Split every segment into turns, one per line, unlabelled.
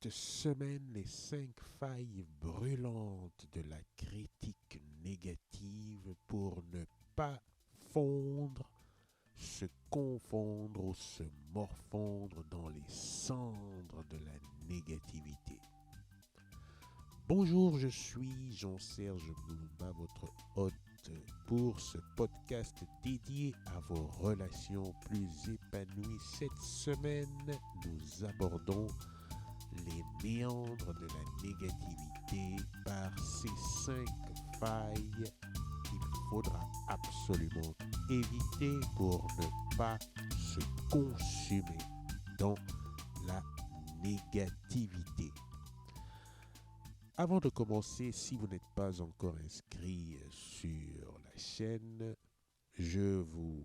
Cette semaine, les 5 failles brûlantes de la critique négative pour ne pas fondre, se confondre ou se morfondre dans les cendres de la négativité. Bonjour, je suis Jean-Serge Boulumba, votre hôte pour ce podcast dédié à vos relations plus épanouies. Cette semaine, nous abordons les méandres de la négativité par ces 5 failles qu'il faudra absolument éviter pour ne pas se consumer dans la négativité. Avant de commencer, si vous n'êtes pas encore inscrit sur la chaîne, je vous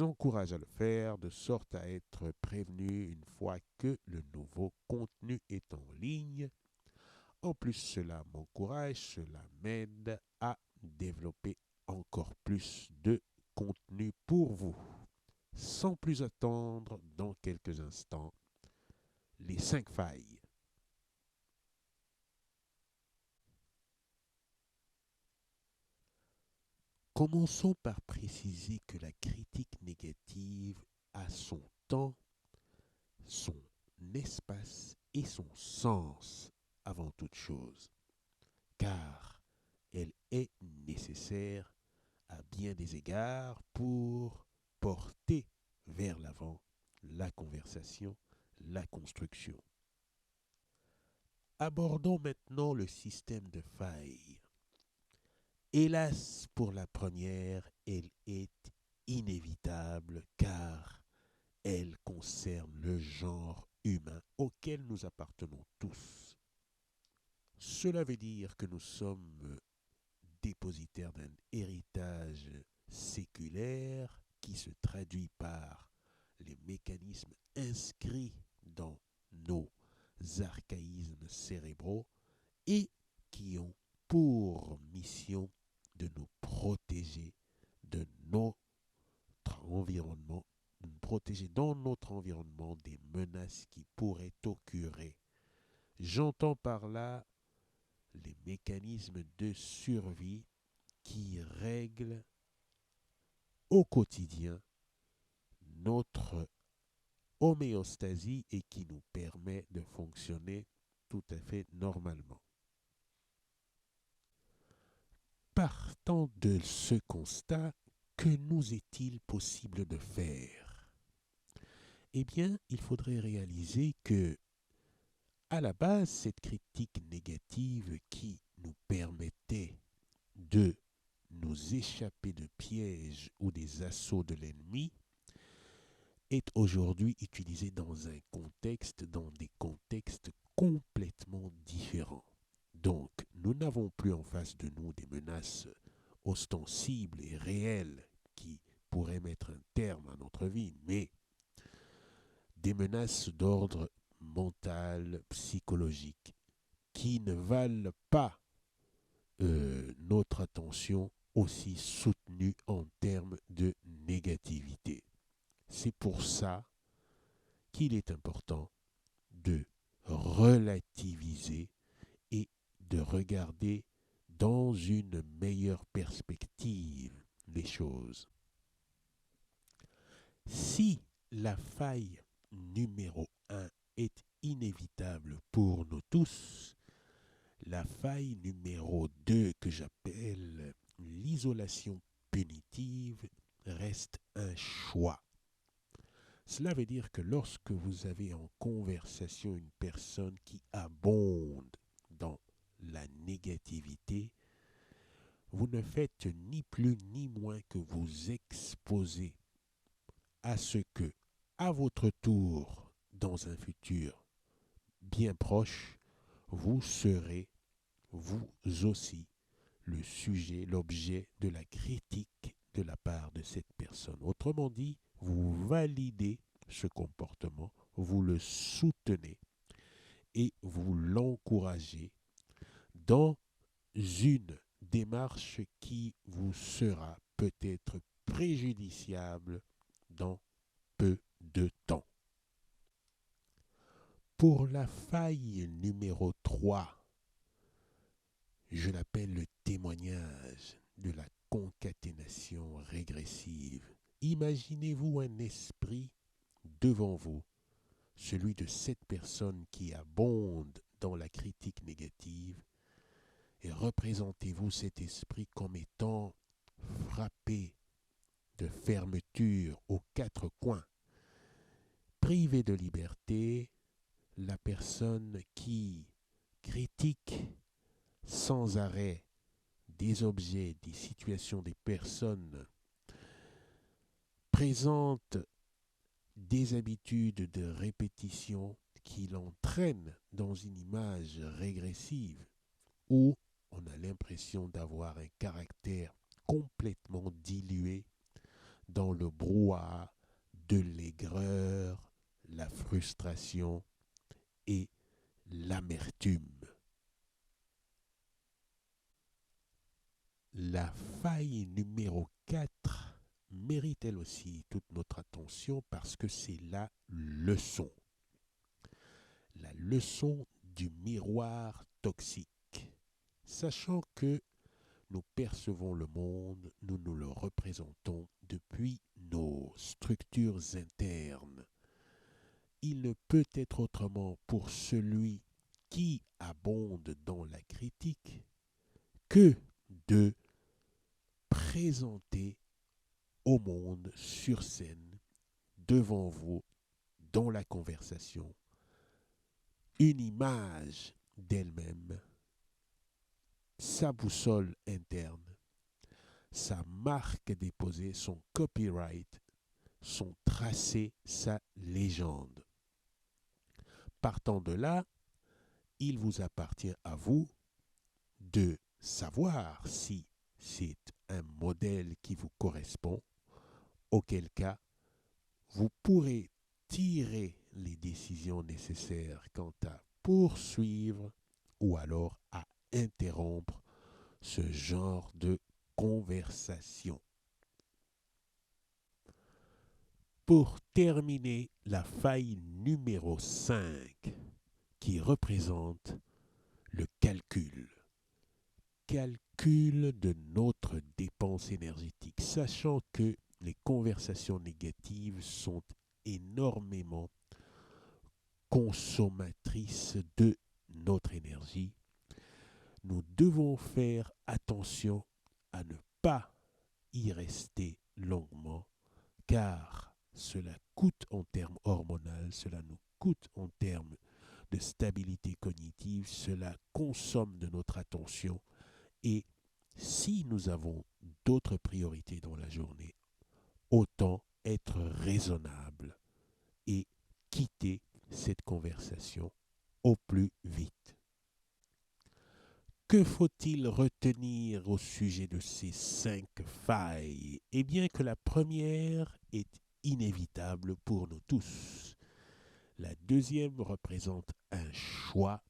encourage à le faire de sorte à être prévenu une fois que le nouveau contenu est en ligne. En plus, cela m'encourage, cela m'aide à développer encore plus de contenu pour vous. Sans plus attendre, dans quelques instants, les 5 failles. Commençons par préciser que la critique négative a son temps, son espace et son sens avant toute chose, car elle est nécessaire à bien des égards pour porter vers l'avant la conversation, la construction. Abordons maintenant le système de failles. Hélas, pour la première, elle est inévitable car elle concerne le genre humain auquel nous appartenons tous. Cela veut dire que nous sommes dépositaires d'un héritage séculaire qui se traduit par les mécanismes inscrits dans nos archaïsmes cérébraux et qui ont pour mission de nous protéger de notre environnement, de nous protéger dans notre environnement des menaces qui pourraient occurrer. J'entends par là les mécanismes de survie qui règlent au quotidien notre homéostasie et qui nous permet de fonctionner tout à fait normalement. Partant de ce constat, que nous est-il possible de faire? Eh bien, il faudrait réaliser que, à la base, cette critique négative qui nous permettait de nous échapper de pièges ou des assauts de l'ennemi est aujourd'hui utilisée dans un contexte, dans des contextes complètement différents. Donc, nous n'avons plus en face de nous des menaces ostensibles et réelles qui pourraient mettre un terme à notre vie, mais des menaces d'ordre mental, psychologique, qui ne valent pas notre attention aussi soutenue en termes de négativité. C'est pour ça qu'il est important de relativiser et de regarder dans une meilleure perspective les choses. Si la faille numéro 1 est inévitable pour nous tous, la faille numéro 2 que j'appelle l'isolation punitive reste un choix. Cela veut dire que lorsque vous avez en conversation une personne qui abonde dans la négativité, vous ne faites ni plus ni moins que vous exposer à ce que, à votre tour, dans un futur bien proche, vous serez, vous aussi, le sujet, l'objet de la critique de la part de cette personne. Autrement dit, vous validez ce comportement, vous le soutenez et vous l'encouragez dans une démarche qui vous sera peut-être préjudiciable dans peu de temps. Pour la faille numéro 3, je l'appelle le témoignage de la concaténation régressive. Imaginez-vous un esprit devant vous, celui de cette personne qui abonde dans la critique négative, et représentez-vous cet esprit comme étant frappé de fermeture aux quatre coins, privé de liberté, la personne qui critique sans arrêt des objets, des situations, des personnes, présente des habitudes de répétition qui l'entraînent dans une image régressive où on a l'impression d'avoir un caractère complètement dilué dans le brouhaha de l'aigreur, la frustration et l'amertume. La faille numéro 4 mérite elle aussi toute notre attention parce que c'est la leçon. La leçon du miroir toxique. Sachant que nous percevons le monde, nous nous le représentons depuis nos structures internes. Il ne peut être autrement pour celui qui abonde dans la critique que de présenter au monde sur scène, devant vous, dans la conversation, une image d'elle-même, sa boussole interne, sa marque déposée, son copyright, son tracé, sa légende. Partant de là, il vous appartient à vous de savoir si c'est un modèle qui vous correspond, auquel cas vous pourrez tirer les décisions nécessaires quant à poursuivre ou alors à interrompre ce genre de conversation. Pour terminer, la faille numéro 5 qui représente le calcul. Calcul de notre dépense énergétique, sachant que les conversations négatives sont énormément consommatrices de notre énergie. Nous devons faire attention à ne pas y rester longuement, car cela coûte en termes hormonaux, cela nous coûte en termes de stabilité cognitive, cela consomme de notre attention. Et si nous avons d'autres priorités dans la journée, autant être raisonnable et quitter cette conversation au plus vite. Que faut-il retenir au sujet de ces 5 failles? Eh bien que la première est inévitable pour nous tous. La deuxième représente un choix.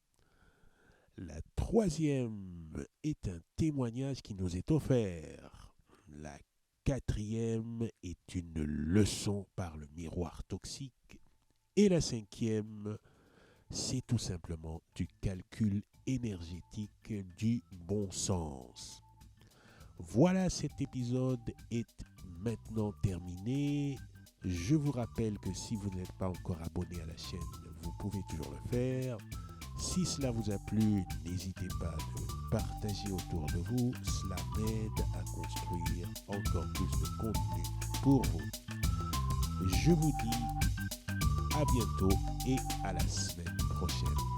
La troisième est un témoignage qui nous est offert. La quatrième est une leçon par le miroir toxique. Et la cinquième, c'est tout simplement du calcul énergétique du bon sens. Voilà, cet épisode est maintenant terminé. Je vous rappelle que si vous n'êtes pas encore abonné à la chaîne, vous pouvez toujours le faire. Si cela vous a plu, n'hésitez pas à le partager autour de vous. Cela m'aide à construire encore plus de contenu pour vous. Je vous dis à bientôt et à la semaine prochaine.